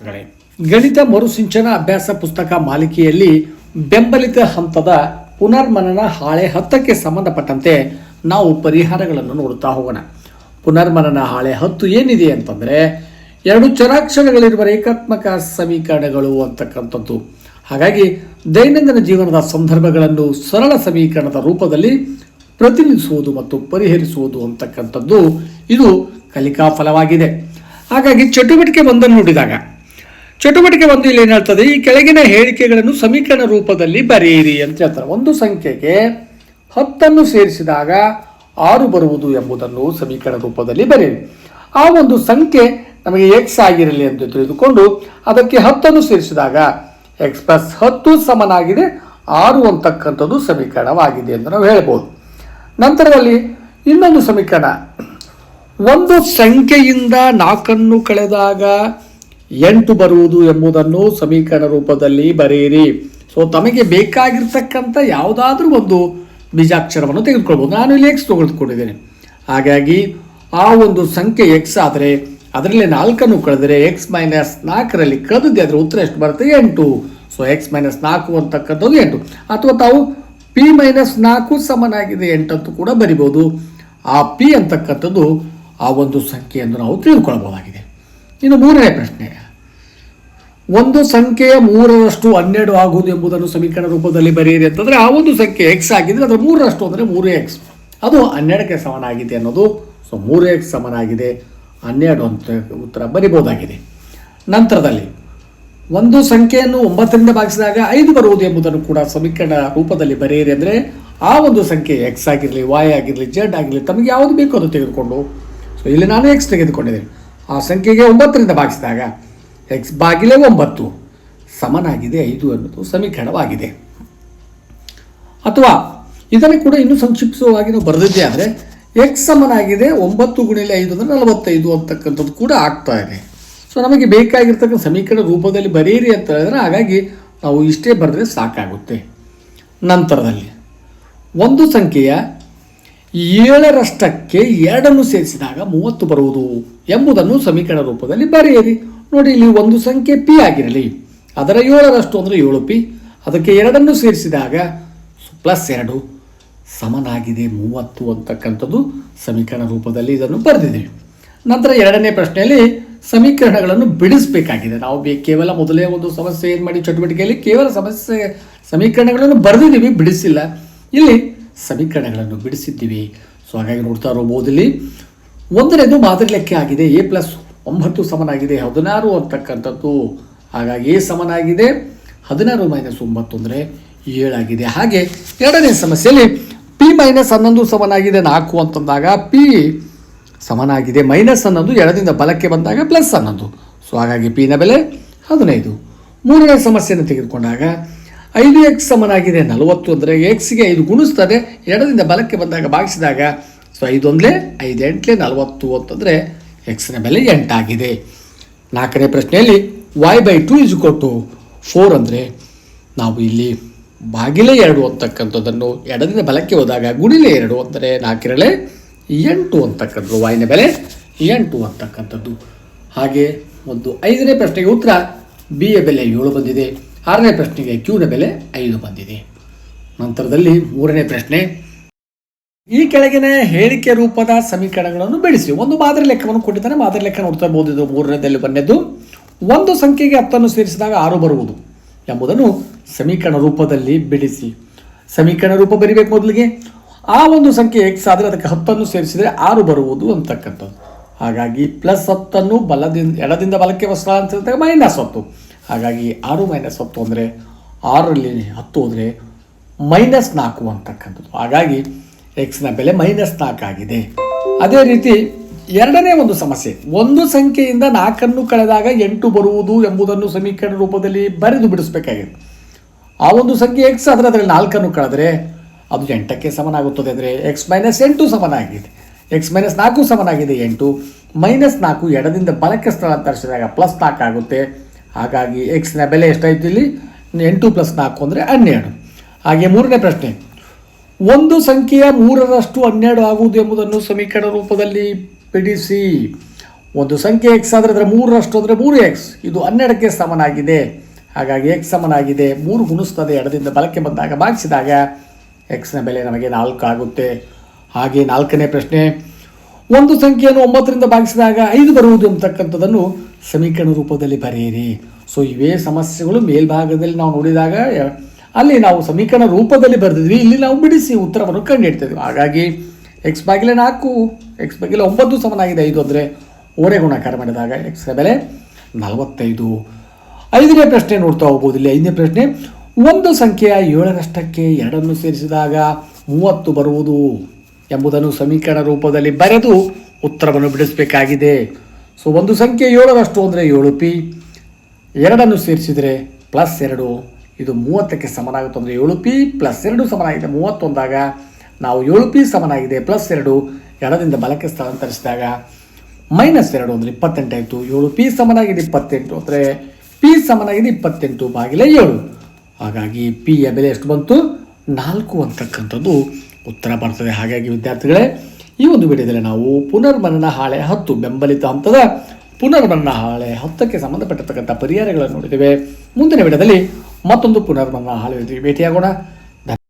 ಗಣಿತ ಮರುಸಿಂಚನ ಅಭ್ಯಾಸ ಪುಸ್ತಕ ಮಾಲಿಕೆಯಲ್ಲಿ ಬೆಂಬಲಿತ ಹಂತದ ಪುನರ್ಮನನ ಹಾಳೆ 10ಕ್ಕೆ ಸಂಬಂಧಪಟ್ಟಂತೆ ನಾವು ಪರಿಹಾರಗಳನ್ನು ನೋಡುತ್ತಾ ಹೋಗೋಣ. ಪುನರ್ಮನನ ಹಾಳೆ 10 ಏನಿದೆ ಅಂತಂದರೆ 2 ಚರಾಕ್ಷರಗಳಿರುವ ರೇಖಾತ್ಮಕ ಸಮೀಕರಣಗಳು ಅಂತಕ್ಕಂಥದ್ದು. ಹಾಗಾಗಿ ದೈನಂದಿನ ಜೀವನದ ಸಂದರ್ಭಗಳನ್ನು ಸರಳ ಸಮೀಕರಣದ ರೂಪದಲ್ಲಿ ಪ್ರತಿನಿಧಿಸುವುದು ಮತ್ತು ಪರಿಹರಿಸುವುದು ಅಂತಕ್ಕಂಥದ್ದು ಇದು ಕಲಿಕಾ ಫಲವಾಗಿದೆ. ಹಾಗಾಗಿ ಚಟುವಟಿಕೆ 1 ನೋಡಿದಾಗ ಚಟುವಟಿಕೆ 1 ಇಲ್ಲಿ ಏನು ಹೇಳ್ತದೆ, ಈ ಕೆಳಗಿನ ಹೇಳಿಕೆಗಳನ್ನು ಸಮೀಕರಣ ರೂಪದಲ್ಲಿ ಬರೆಯಿರಿ ಅಂತ ಹೇಳ್ತಾರೆ. ಒಂದು ಸಂಖ್ಯೆಗೆ 10 ಸೇರಿಸಿದಾಗ 6 ಬರುವುದು ಎಂಬುದನ್ನು ಸಮೀಕರಣ ರೂಪದಲ್ಲಿ ಬರೆಯಿರಿ. ಆ ಒಂದು ಸಂಖ್ಯೆ ನಮಗೆ x ಆಗಿರಲಿ ಅಂತ ತಿಳಿದುಕೊಂಡು ಅದಕ್ಕೆ 10 ಸೇರಿಸಿದಾಗ x ಪ್ಲಸ್ 10 ಸಮನಾಗಿದೆ 6 ಅಂತಕ್ಕಂಥದ್ದು ಸಮೀಕರಣವಾಗಿದೆ ಎಂದು ನಾವು ಹೇಳ್ಬೋದು. ನಂತರದಲ್ಲಿ ಇನ್ನೊಂದು ಸಮೀಕರಣ, ಒಂದು ಸಂಖ್ಯೆಯಿಂದ 4 ಕಳೆದಾಗ 8 ಬರುವುದು ಎಂಬುದನ್ನು ಸಮೀಕರಣ ರೂಪದಲ್ಲಿ ಬರೆಯಿರಿ. ಸೊ ತಮಗೆ ಬೇಕಾಗಿರ್ತಕ್ಕಂಥ ಯಾವುದಾದ್ರೂ ಒಂದು ಬೀಜಾಕ್ಷರವನ್ನು ತೆಗೆದುಕೊಳ್ಬೋದು. ನಾನು ಇಲ್ಲಿ x ತೆಗೆದುಕೊಂಡಿದ್ದೇನೆ. ಹಾಗಾಗಿ ಆ ಒಂದು ಸಂಖ್ಯೆ x ಆದರೆ ಅದರಲ್ಲಿ 4 ಕಳೆದರೆ x ಮೈನಸ್ 4ರಲ್ಲಿ ಕಳೆದಿದ್ದೆ ಅದರ ಉತ್ತರ ಎಷ್ಟು ಬರುತ್ತೆ, 8. ಸೊ x ಮೈನಸ್ 4 ಅಂತಕ್ಕಂಥದ್ದು 8. ಅಥವಾ ತಾವು p ಮೈನಸ್ 4 ಸಮನಾಗಿದೆ 8 ಅಂತೂ ಕೂಡ ಬರಿಬೋದು. ಆ p ಅಂತಕ್ಕಂಥದ್ದು ಆ ಒಂದು ಸಂಖ್ಯೆಯನ್ನು ನಾವು ತಿಳಿದುಕೊಳ್ಳಬಹುದಾಗಿದೆ. ಇನ್ನು 3ನೇ ಪ್ರಶ್ನೆ, ಒಂದು ಸಂಖ್ಯೆಯ 3ರಷ್ಟು 12 ಆಗುವುದು ಎಂಬುದನ್ನು ಸಮೀಕರಣ ರೂಪದಲ್ಲಿ ಬರೆಯಿರಿ ಅಂತಂದರೆ ಆ ಒಂದು ಸಂಖ್ಯೆ x ಆಗಿದ್ದರೆ ಅದರ 3ರಷ್ಟು ಅಂದರೆ 3x, ಅದು 12ಕ್ಕೆ ಸಮನಾಗಿದೆ ಅನ್ನೋದು. ಸೊ 3x ಸಮನಾಗಿದೆ 12 ಅಂತ ಉತ್ತರ ಬರಿಬಹುದಾಗಿದೆ. ನಂತರದಲ್ಲಿ ಒಂದು ಸಂಖ್ಯೆಯನ್ನು 9ರಿಂದ ಭಾಗಿಸಿದಾಗ 5 ಬರುವುದು ಎಂಬುದನ್ನು ಕೂಡ ಸಮೀಕರಣ ರೂಪದಲ್ಲಿ ಬರೆಯಿರಿ ಅಂದರೆ ಆ ಒಂದು ಸಂಖ್ಯೆ x ಆಗಿರಲಿ y ಆಗಿರಲಿ z ಆಗಿರಲಿ ತಮಗೆ ಯಾವುದು ಬೇಕೋ ಅದು ತೆಗೆದುಕೊಂಡು, ಸೊ ಇಲ್ಲಿ ನಾನು x ತೆಗೆದುಕೊಂಡಿದ್ದೇನೆ. ಆ ಸಂಖ್ಯೆಗೆ 9ರಿಂದ ಭಾಗಿಸಿದಾಗ x ಭಾಗಿಲೆ 9 ಸಮನಾಗಿದೆ 5 ಅನ್ನೋದು ಸಮೀಕರಣವಾಗಿದೆ. ಅಥವಾ ಇದನ್ನು ಕೂಡ ಇನ್ನೂ ಸಂಕ್ಷಿಪ್ತವಾಗಿ ನಾವು ಬರೆದಿದ್ದೇ ಆದರೆ x ಸಮನಾಗಿದೆ 9 ಗುಣಿಲೆ 5 ಅಂದರೆ 45 ಅಂತಕ್ಕಂಥದ್ದು ಕೂಡ ಆಗ್ತಾ ಇದೆ. ಸೊ ನಮಗೆ ಬೇಕಾಗಿರ್ತಕ್ಕಂಥ ಸಮೀಕರಣ ರೂಪದಲ್ಲಿ ಬರೆಯಿರಿ ಅಂತ ಹೇಳಿದ್ರೆ ಹಾಗಾಗಿ ನಾವು ಇಷ್ಟೇ ಬರೆದ್ರೆ ಸಾಕಾಗುತ್ತೆ. ನಂತರದಲ್ಲಿ ಒಂದು ಸಂಖ್ಯೆಯ 7ರಷ್ಟಕ್ಕೆ 2 ಸೇರಿಸಿದಾಗ 30 ಬರುವುದು ಎಂಬುದನ್ನು ಸಮೀಕರಣ ರೂಪದಲ್ಲಿ ಬರೆಯಿರಿ. ನೋಡಿ, ಇಲ್ಲಿ ಒಂದು ಸಂಖ್ಯೆ p ಆಗಿರಲಿ, ಅದರ 7ರಷ್ಟು ಅಂದರೆ 7p, ಅದಕ್ಕೆ 2 ಸೇರಿಸಿದಾಗ +2 ಸಮನಾಗಿದೆ 30 ಅಂತಕ್ಕಂಥದ್ದು ಸಮೀಕರಣ ರೂಪದಲ್ಲಿ ಇದನ್ನು ಬರೆದಿದ್ದೀವಿ. ನಂತರ 2ನೇ ಪ್ರಶ್ನೆಯಲ್ಲಿ ಸಮೀಕರಣಗಳನ್ನು ಬಿಡಿಸಬೇಕಾಗಿದೆ. ನಾವು ಕೇವಲ ಮೊದಲೇ ಒಂದು ಸಮಸ್ಯೆ ಏನು ಮಾಡಿ ಚಟುವಟಿಕೆಯಲ್ಲಿ ಕೇವಲ ಸಮೀಕರಣಗಳನ್ನು ಬರೆದಿದ್ದೀವಿ, ಬಿಡಿಸಿಲ್ಲ. ಇಲ್ಲಿ ಸಮೀಕರಣಗಳನ್ನು ಬಿಡಿಸಿದ್ದೀವಿ. ಸೊ ಹಾಗಾಗಿ ನೋಡ್ತಾ ಇರಬಹುದು, ಇಲ್ಲಿ 1ನೇದು ಮಾದರಿ ಲೆಕ್ಕ ಆಗಿದೆ. a + 9 ಸಮನಾಗಿದೆ 16 ಅಂತಕ್ಕಂಥದ್ದು. ಹಾಗಾಗಿ a ಸಮನಾಗಿದೆ 16 - 9 ಅಂದರೆ 7 ಆಗಿದೆ. ಹಾಗೆ 2ನೇ ಸಮಸ್ಯೆಯಲ್ಲಿ p - 11 ಸಮನಾಗಿದೆ 4 ಅಂತಂದಾಗ p ಸಮನಾಗಿದೆ -11 ಎಡದಿಂದ ಬಲಕ್ಕೆ ಬಂದಾಗ +11. ಸೊ ಹಾಗಾಗಿ p ನ ಬೆಲೆ 15. 3ನೇ ಸಮಸ್ಯೆಯನ್ನು ತೆಗೆದುಕೊಂಡಾಗ 5x ಸಮನಾಗಿದೆ 40 ಅಂದರೆ xಗೆ 5 ಗುಣಿಸ್ತದೆ, ಎಡದಿಂದ ಬಲಕ್ಕೆ ಬಂದಾಗ ಭಾಗಿಸಿದಾಗ ಸೊ 5 1 5 8 40 ಅಂತಂದರೆ x ನ ಬೆಲೆ 8 ಆಗಿದೆ. 4ನೇ ಪ್ರಶ್ನೆಯಲ್ಲಿ y/2 4 ಅಂದರೆ ನಾವು ಇಲ್ಲಿ ಭಾಗಿಲೆ 2 ಅಂತಕ್ಕಂಥದ್ದನ್ನು ಎಡದಿಂದ ಬಲಕ್ಕೆ ಹೋದಾಗ ಗುಣಿಲೆ 2 ಅಂದರೆ 4 8 ಅಂತಕ್ಕಂಥದ್ದು, y ನ ಬೆಲೆ 8 ಅಂತಕ್ಕಂಥದ್ದು. ಹಾಗೆ ಒಂದು 5ನೇ ಪ್ರಶ್ನೆಗೆ ಉತ್ತರ b ಯ ಬೆಲೆ 7 ಬಂದಿದೆ. 6ನೇ ಪ್ರಶ್ನೆಗೆ q ನ ಬೆಲೆ 5 ಬಂದಿದೆ. ನಂತರದಲ್ಲಿ 3ನೇ ಪ್ರಶ್ನೆ, ಈ ಕೆಳಗಿನ ಹೇಳಿಕೆ ರೂಪದ ಸಮೀಕರಣಗಳನ್ನು ಬಿಡಿಸಿ. ಒಂದು ಮಾದರಿ ಲೆಕ್ಕವನ್ನು ಕೊಟ್ಟಿದ್ದಾನೆ, ಮಾದರಿ ಲೆಕ್ಕ ನೋಡ್ತಾ ಇರಬಹುದು. ಇದು 3ನೇದಲ್ಲಿ ಬಂದಿದ್ದು, ಒಂದು ಸಂಖ್ಯೆಗೆ 10 ಸೇರಿಸಿದಾಗ 6 ಬರುವುದು ಎಂಬುದನ್ನು ಸಮೀಕರಣ ರೂಪದಲ್ಲಿ ಬಿಡಿಸಿ. ಸಮೀಕರಣ ರೂಪ ಬರಿಬೇಕು. ಮೊದಲಿಗೆ ಆ ಒಂದು ಸಂಖ್ಯೆ x ಆದರೆ ಅದಕ್ಕೆ 10 ಸೇರಿಸಿದರೆ 6 ಬರುವುದು ಅಂತಕ್ಕಂಥದ್ದು. ಹಾಗಾಗಿ +10 ಎಡದಿಂದ ಬಲಕ್ಕೆ ಸ್ಥಳಾಂತರಿಸಿದಾಗ -10. ಹಾಗಾಗಿ 6 - 10 ಅಂದರೆ 6ರಲ್ಲಿ 10 ಹೋದರೆ -4 ಅಂತಕ್ಕಂಥದ್ದು. ಹಾಗಾಗಿ x ನ ಬೆಲೆ -4 ಆಗಿದೆ. ಅದೇ ರೀತಿ 2ನೇ ಒಂದು ಸಮಸ್ಯೆ, ಒಂದು ಸಂಖ್ಯೆಯಿಂದ 4 ಕಳೆದಾಗ 8 ಬರುವುದು ಎಂಬುದನ್ನು ಸಮೀಕರಣ ರೂಪದಲ್ಲಿ ಬರೆದು ಬಿಡಿಸಬೇಕಾಗಿದೆ. ಆ ಒಂದು ಸಂಖ್ಯೆ x ಆದರೆ ಅದರಲ್ಲಿ 4 ಕಳೆದರೆ ಅದು 8ಕ್ಕೆ ಸಮನಾಗುತ್ತದೆ. ಅಂದರೆ x - 8 ಸಮನಾಗಿದೆ, x - 4 ಸಮನಾಗಿದೆ 8, -4 ಎಡದಿಂದ ಬಲಕ್ಕೆ ಸ್ಥಳಾಂತರಿಸಿದಾಗ +4 ಆಗುತ್ತೆ. ಹಾಗಾಗಿ x ನ ಬೆಲೆ ಎಷ್ಟಾಯಿತು ಇಲ್ಲಿ, 8 + 4 ಅಂದರೆ 12. ಹಾಗೆ 3ನೇ ಪ್ರಶ್ನೆ, ಒಂದು ಸಂಖ್ಯೆಯ 3ರಷ್ಟು 12 ಆಗುವುದು ಎಂಬುದನ್ನು ಸಮೀಕರಣ ರೂಪದಲ್ಲಿ ಬಿಡಿಸಿ. ಒಂದು ಸಂಖ್ಯೆ ಎಕ್ಸ್ ಆದರೆ ಅದರ 3ರಷ್ಟು ಅಂದರೆ 3x, ಇದು 12ಕ್ಕೆ ಸಮನಾಗಿದೆ. ಹಾಗಾಗಿ x ಸಮನಾಗಿದೆ, 3 ಗುಣಿಸ್ತದೆ, ಎಡದಿಂದ ಬಲಕ್ಕೆ ಬಂದಾಗ ಭಾಗಿಸಿದಾಗ ಎಕ್ಸ್ನ ಬೆಲೆ ನಮಗೆ 4 ಆಗುತ್ತೆ. ಹಾಗೆ 4ನೇ ಪ್ರಶ್ನೆ, ಒಂದು ಸಂಖ್ಯೆಯನ್ನು 9ರಿಂದ ಭಾಗಿಸಿದಾಗ 5 ಬರುವುದು ಅಂತಕ್ಕಂಥದ್ದನ್ನು ಸಮೀಕರಣ ರೂಪದಲ್ಲಿ ಬರೆಯಿರಿ. ಸೊ ಇವೇ ಸಮಸ್ಯೆಗಳು ಮೇಲ್ಭಾಗದಲ್ಲಿ ನಾವು ನೋಡಿದಾಗ ಅಲ್ಲಿ ನಾವು ಸಮೀಕರಣ ರೂಪದಲ್ಲಿ ಬರೆದಿದ್ವಿ, ಇಲ್ಲಿ ನಾವು ಬಿಡಿಸಿ ಉತ್ತರವನ್ನು ಕಂಡುಹಿಡ್ತಿದ್ವಿ. ಹಾಗಾಗಿ x/4 x/9 ಸಮನಾಗಿದೆ 5 ಅಂದರೆ ಓರೆ ಗುಣಾಕಾರ ಮಾಡಿದಾಗ ಎಕ್ಸ್ನ ಬೆಲೆ 45. 5ನೇ ಪ್ರಶ್ನೆ ನೋಡ್ತಾ ಹೋಗ್ಬೋದು. ಇಲ್ಲಿ 5ನೇ ಪ್ರಶ್ನೆ, ಒಂದು ಸಂಖ್ಯೆಯ 7ರಷ್ಟಕ್ಕೆ 2 ಸೇರಿಸಿದಾಗ 30 ಬರುವುದು ಎಂಬುದನ್ನು ಸಮೀಕರಣ ರೂಪದಲ್ಲಿ ಬರೆದು ಉತ್ತರವನ್ನು ಬಿಡಿಸಬೇಕಾಗಿದೆ. ಸೊ ಒಂದು ಸಂಖ್ಯೆ 7ರಷ್ಟು ಅಂದರೆ 7p, 2 ಸೇರಿಸಿದರೆ +2, ಇದು 30ಕ್ಕೆ ಸಮನಾಗುತ್ತೆ. ಅಂದರೆ 7p + 2 ಸಮನಾಗಿದೆ 30 ಅಂದಾಗ ನಾವು 7p ಸಮನಾಗಿದೆ +2 ಎಡದಿಂದ ಬಲಕ್ಕೆ ಸ್ಥಳಾಂತರಿಸಿದಾಗ -2 ಅಂದರೆ 28 ಆಯಿತು. 7p ಸಮನಾಗಿದೆ 28 ಅಂದರೆ p ಸಮನಾಗಿದೆ 28/7. ಹಾಗಾಗಿ p ಯ ಬೆಲೆ ಎಷ್ಟು ಬಂತು? 4 ಅಂತಕ್ಕಂಥದ್ದು ಉತ್ತರ ಬರ್ತದೆ. ಹಾಗಾಗಿ ವಿದ್ಯಾರ್ಥಿಗಳೇ, ಈ ಒಂದು ವಿಡಿಯೋದಲ್ಲಿ ನಾವು ಪುನರ್ಮನನ ಹಾಳೆ 10 ಬೆಂಬಲಿತ ಹಂತದ ಪುನರ್ಮನನ ಹಾಳೆ 10ಕ್ಕೆ ಸಂಬಂಧಪಟ್ಟಿರ್ತಕ್ಕಂಥ ಪರಿಹಾರಗಳನ್ನು ನೋಡಿದ್ದೇವೆ. ಮುಂದಿನ ವಿಡಿಯೋದಲ್ಲಿ ಮತ್ತೊಂದು ಪುನರ್ಮನನ ಹಾಳೆ ಭೇಟಿಯಾಗೋಣ.